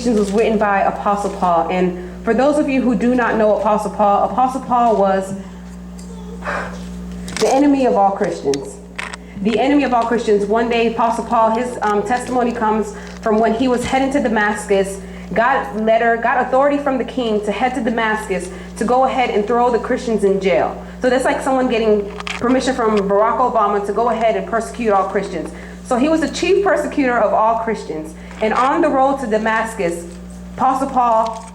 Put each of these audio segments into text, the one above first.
Ephesians was written by Apostle Paul. And for those of you who do not know Apostle Paul was the enemy of all Christians. The enemy of all Christians. One day, Apostle Paul, his testimony comes from when he was heading to Damascus, got authority from the king to head to Damascus to go ahead and throw the Christians in jail. So that's like someone getting permission from Barack Obama to go ahead and persecute all Christians. So he was the chief persecutor of all Christians. And on the road to Damascus, Apostle Paul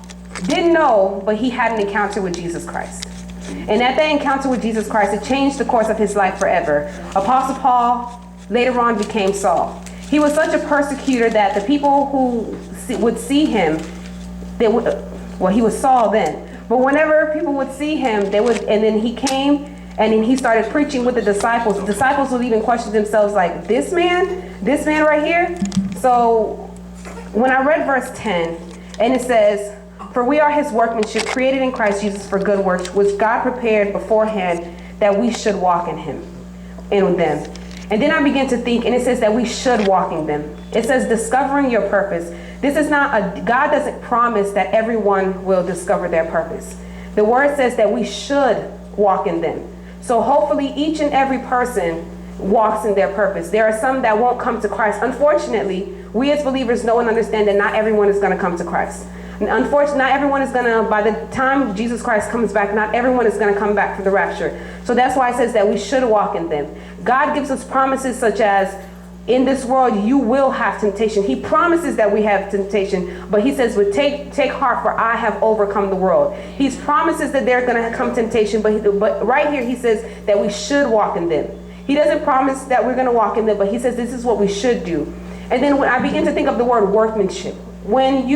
didn't know, but he had an encounter with Jesus Christ. And at that encounter with Jesus Christ, it changed the course of his life forever. Apostle Paul later on became Saul. He was such a persecutor that the people who would see him, he was Saul then. But whenever people would see him, and then he came and then he started preaching with the disciples. The disciples would even question themselves like, this man right here? So when I read verse 10, and it says, for we are his workmanship, created in Christ Jesus for good works, which God prepared beforehand that we should walk in them. And then I began to think, and it says that we should walk in them. It says discovering your purpose. This is not God doesn't promise that everyone will discover their purpose. The word says that we should walk in them. So hopefully each and every person walks in their purpose. There are some that won't come to Christ. Unfortunately, we as believers know and understand that not everyone is going to come to Christ. Unfortunately, not everyone is going to, by the time Jesus Christ comes back, not everyone is going to come back for the rapture. So that's why it says that we should walk in them. God gives us promises such as, in this world you will have temptation. He promises that we have temptation, but he says, but take heart, for I have overcome the world. He promises that there's going to come temptation, but right here he says that we should walk in them. He doesn't promise that we're going to walk in them, but he says this is what we should do. And then when I begin to think of the word workmanship, when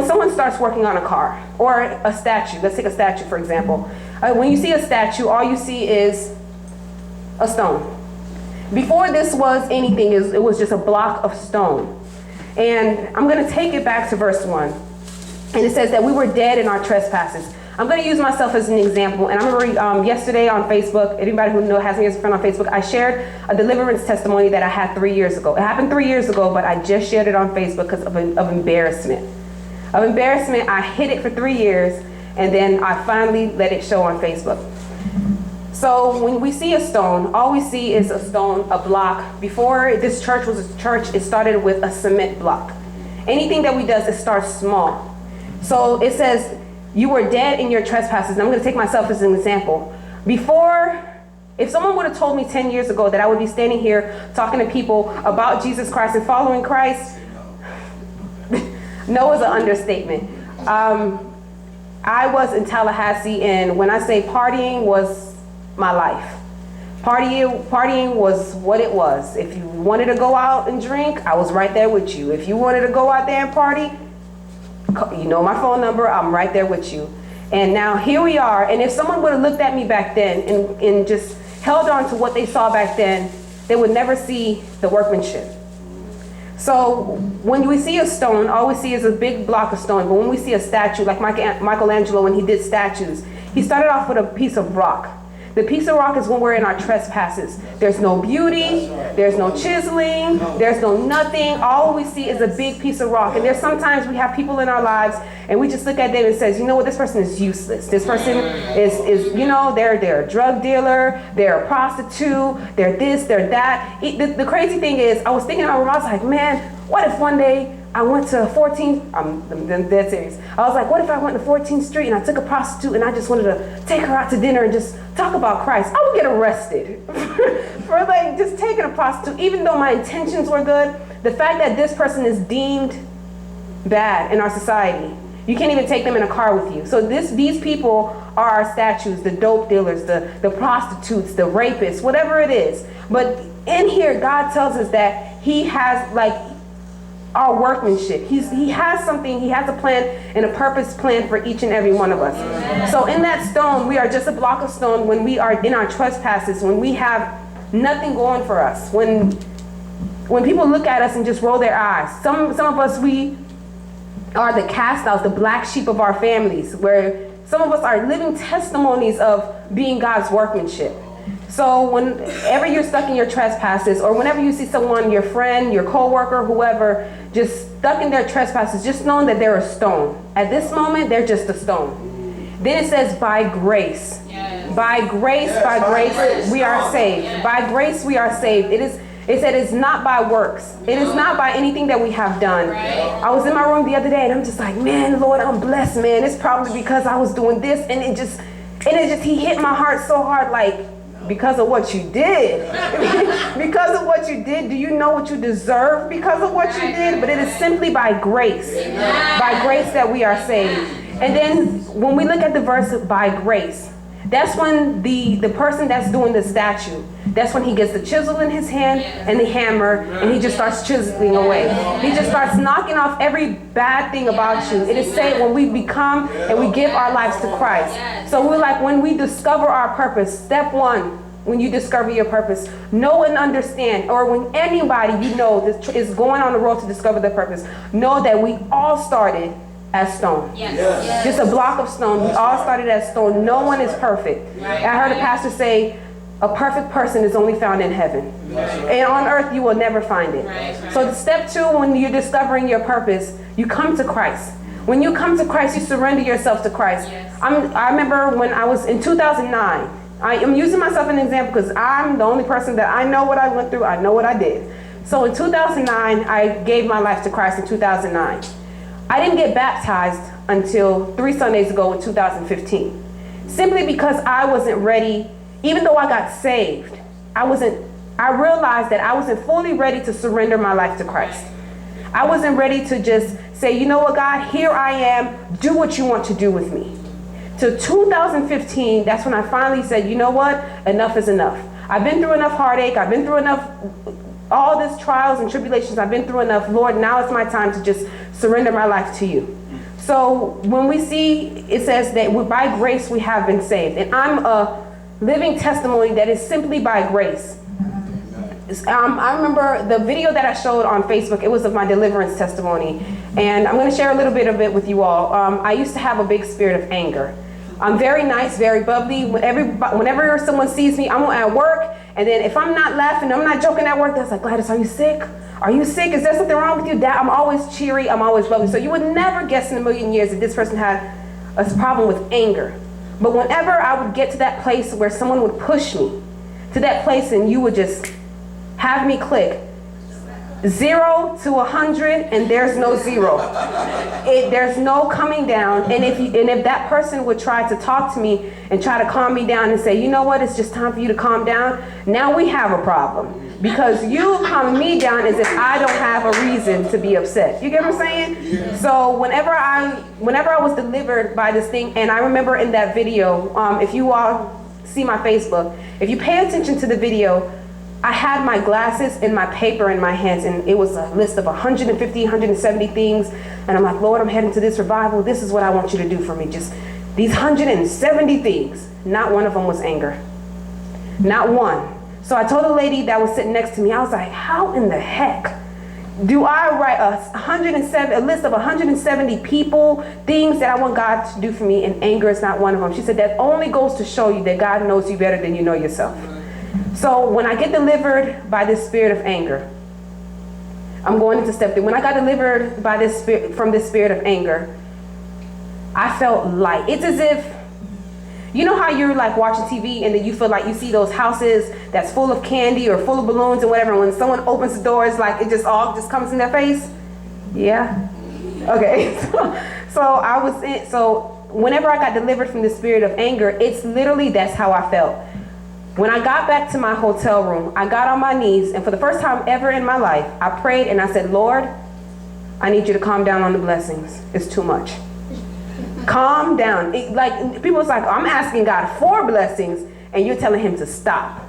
someone starts working on a car or a statue, let's take a statue for example. When you see a statue, all you see is a stone. Before this was anything, it was just a block of stone. And I'm going to take it back to verse 1. And it says that we were dead in our trespasses. I'm going to use myself as an example. And I remember yesterday on Facebook, anybody who has me as a friend on Facebook, I shared a deliverance testimony that I had 3 years ago. It happened 3 years ago, but I just shared it on Facebook because of embarrassment. Of embarrassment, I hid it for 3 years, and then I finally let it show on Facebook. So when we see a stone, all we see is a stone, a block. Before this church was a church, it started with a cement block. Anything that we do, it starts small. So it says, you were dead in your trespasses. And I'm going to take myself as an example. Before, if someone would have told me 10 years ago that I would be standing here talking to people about Jesus Christ and following Christ, no is an understatement. I was in Tallahassee, and when I say partying was my life. Partying was what it was. If you wanted to go out and drink, I was right there with you. If you wanted to go out there and party, you know my phone number, I'm right there with you. And now here we are, and if someone would have looked at me back then and just held on to what they saw back then, they would never see the workmanship. So when we see a stone, all we see is a big block of stone. But when we see a statue, like Michelangelo, when he did statues, he started off with a piece of rock. The piece of rock is when we're in our trespasses. There's no beauty, there's no chiseling, there's no nothing. All we see is a big piece of rock. And there's sometimes we have people in our lives and we just look at them and says, you know what, this person is useless. This person is they're a drug dealer, they're a prostitute, they're this, they're that. The crazy thing is, I was thinking about I was like, man, what if one day I went to 14th, I'm dead serious. I was like, what if I went to 14th Street and I took a prostitute and I just wanted to take her out to dinner and just talk about Christ? I would get arrested for like just taking a prostitute, even though my intentions were good. The fact that this person is deemed bad in our society, you can't even take them in a car with you. So these people are our statues, the dope dealers, the prostitutes, the rapists, whatever it is. But in here, God tells us that he has like our workmanship. He has something, he has a plan and a purpose plan for each and every one of us. Amen. So in that stone, we are just a block of stone when we are in our trespasses, when we have nothing going for us, when people look at us and just roll their eyes. Some of us, we are the cast outs, the black sheep of our families, where some of us are living testimonies of being God's workmanship. So whenever you're stuck in your trespasses, or whenever you see someone, your friend, your coworker, whoever, just stuck in their trespasses, just knowing that they're a stone. At this moment, they're just a stone. Then it says, by grace. Yes. By grace, yes, by grace, we are saved. Yes. By grace, we are saved. It said it's not by works. It is not by anything that we have done. Right. I was in my room the other day and I'm just like, man, Lord, I'm blessed, man. It's probably because I was doing this, and it just, he hit my heart so hard, like, because of what you did. Because of what you did, do you know what you deserve because of what you did? But it is simply by grace. By grace that we are saved. And then when we look at the verse of by grace, that's when the person that's doing the statue, that's when he gets the chisel in his hand and the hammer, and he just starts chiseling away. He just starts knocking off every bad thing about you. It is said when we become and we give our lives to Christ. So we're like, when we discover our purpose, step one, when you discover your purpose, know and understand, or when anybody you know is going on the road to discover their purpose, know that we all started as stone. Yes. Just a block of stone. We all started as stone. No one is perfect. Right. I heard a pastor say, a perfect person is only found in heaven. And on earth, you will never find it. Right. So step two, when you're discovering your purpose, you come to Christ. When you come to Christ, you surrender yourself to Christ. Yes. I remember when I was in 2009, I am using myself as an example because I'm the only person that I know what I went through. I know what I did. So in 2009, I gave my life to Christ in 2009. I didn't get baptized until 3 Sundays ago in 2015. Simply because I wasn't ready, even though I got saved, I realized that I wasn't fully ready to surrender my life to Christ. I wasn't ready to just say, you know what, God, here I am, do what you want to do with me. To 2015, that's when I finally said, you know what, enough is enough. I've been through enough heartache, I've been through enough, all these trials and tribulations, I've been through enough. Lord, now it's my time to just surrender my life to you. So when we see, it says that by grace we have been saved. And I'm a living testimony that is simply by grace. I remember the video that I showed on Facebook, it was of my deliverance testimony. And I'm going to share a little bit of it with you all. I used to have a big spirit of anger. I'm very nice, very bubbly. Whenever someone sees me, I'm at work, and then if I'm not laughing, I'm not joking at work, they're like, Gladys, are you sick? Are you sick? Is there something wrong with you? Dad, I'm always cheery, I'm always bubbly. So you would never guess in a million years that this person had a problem with anger. But whenever I would get to that place where someone would push me to that place and you would just have me click, 0 to 100, and there's no 0. There's no coming down. And if that person would try to talk to me and try to calm me down and say, you know what, it's just time for you to calm down, now we have a problem. Because you calming me down as if I don't have a reason to be upset. You get what I'm saying? Yeah. So whenever I was delivered by this thing, and I remember in that video, if you all see my Facebook, if you pay attention to the video, I had my glasses and my paper in my hands, and it was a list of 150, 170 things. And I'm like, Lord, I'm heading to this revival. This is what I want you to do for me. Just these 170 things. Not one of them was anger. Not one. So I told the lady that was sitting next to me, I was like, how in the heck do I write a list of 170 people, things that I want God to do for me, and anger is not one of them? She said, that only goes to show you that God knows you better than you know yourself. So when I get delivered by this spirit of anger, I'm going into step 3. When I got delivered by this spirit, from this spirit of anger, I felt light. It's as if, you know how you're like watching TV and then you feel like you see those houses that's full of candy or full of balloons and whatever, and when someone opens the door, it's like it just all just comes in their face? Yeah? Okay. So whenever I got delivered from the spirit of anger, it's literally, that's how I felt. When I got back to my hotel room, I got on my knees, and for the first time ever in my life, I prayed and I said, Lord, I need you to calm down on the blessings. It's too much. Calm down. People was like, I'm asking God for blessings, and you're telling him to stop.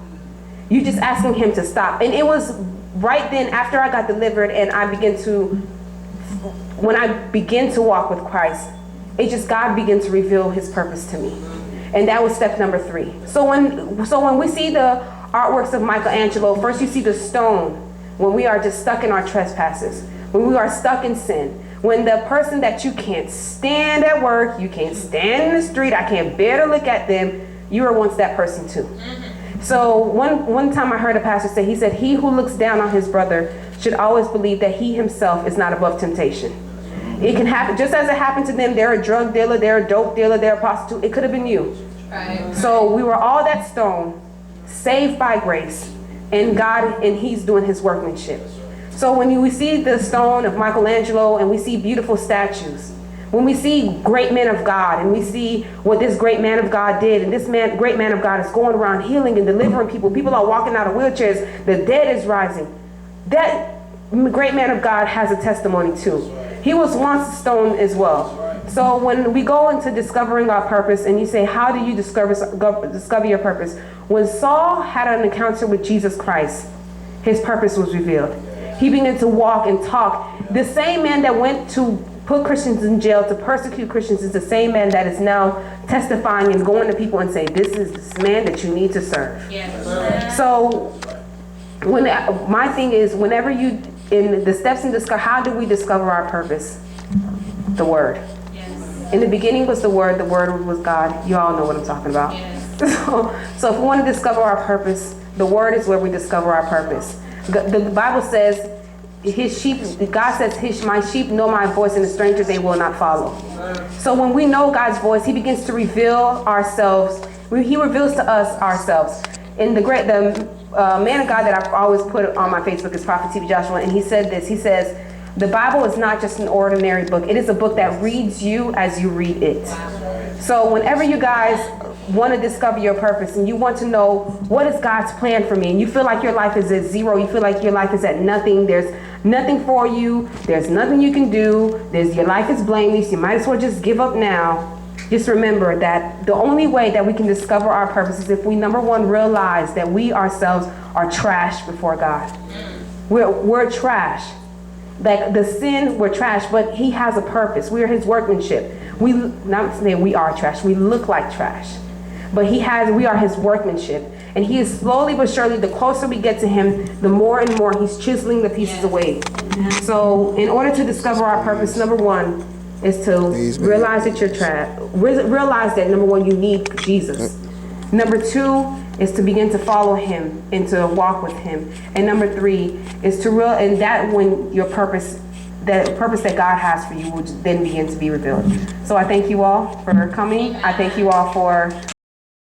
You're just asking him to stop. And it was right then after I got delivered and when I began to walk with Christ, God began to reveal his purpose to me. And that was step number 3. So when we see the artworks of Michelangelo, first you see the stone when we are just stuck in our trespasses, when we are stuck in sin, when the person that you can't stand at work, you can't stand in the street, I can't bear to look at them, you were once that person too. So one time I heard a pastor say, he said, he who looks down on his brother should always believe that he himself is not above temptation. It can happen, just as it happened to them. They're a drug dealer, they're a dope dealer, they're a prostitute. It could have been you. Right. So we were all that stone, saved by grace, and God, and he's doing his workmanship. So when we see the stone of Michelangelo and we see beautiful statues, when we see great men of God and we see what this great man of God did, and this great man of God is going around healing and delivering people. People are walking out of wheelchairs. The dead is rising. That great man of God has a testimony too. He was once a stone as well. So when we go into discovering our purpose, and you say, how do you discover your purpose? When Saul had an encounter with Jesus Christ, his purpose was revealed. He began to walk and talk. The same man that went to put Christians in jail, to persecute Christians, is the same man that is now testifying and going to people and say, this is this man that you need to serve. Yes. So my thing is, whenever you, in the steps in discover, how do we discover our purpose? The Word. Yes. In the beginning was the Word was God. You all know what I'm talking about. Yes. So if we want to discover our purpose, the Word is where we discover our purpose. The Bible says, his sheep, God says, my sheep know my voice, and the stranger they will not follow. So when we know God's voice, he begins to reveal ourselves. He reveals to us ourselves. And the man of God that I've always put on my Facebook is Prophet T.B. Joshua, and he said this. He says, the Bible is not just an ordinary book. It is a book that reads you as you read it. So whenever you guys want to discover your purpose and you want to know what is God's plan for me, and you feel like your life is at zero, you feel like your life is at nothing, there's nothing for you, there's nothing you can do, your life is blameless, you might as well just give up now. Just remember that the only way that we can discover our purpose is if we, number one, realize that we ourselves are trash before God. We're trash. Like the sin, we're trash, but he has a purpose. We are his workmanship. Not saying we are trash, we look like trash. But we are his workmanship. And he is slowly but surely, the closer we get to him, the more and more he's chiseling the pieces away. So in order to discover our purpose, number one is to realize that you're trash. Realize that, number one, you need Jesus. Number two is to begin to follow him and to walk with him. And number three is to when your purpose, that purpose that God has for you will then begin to be revealed. So I thank you all for coming. I thank you all for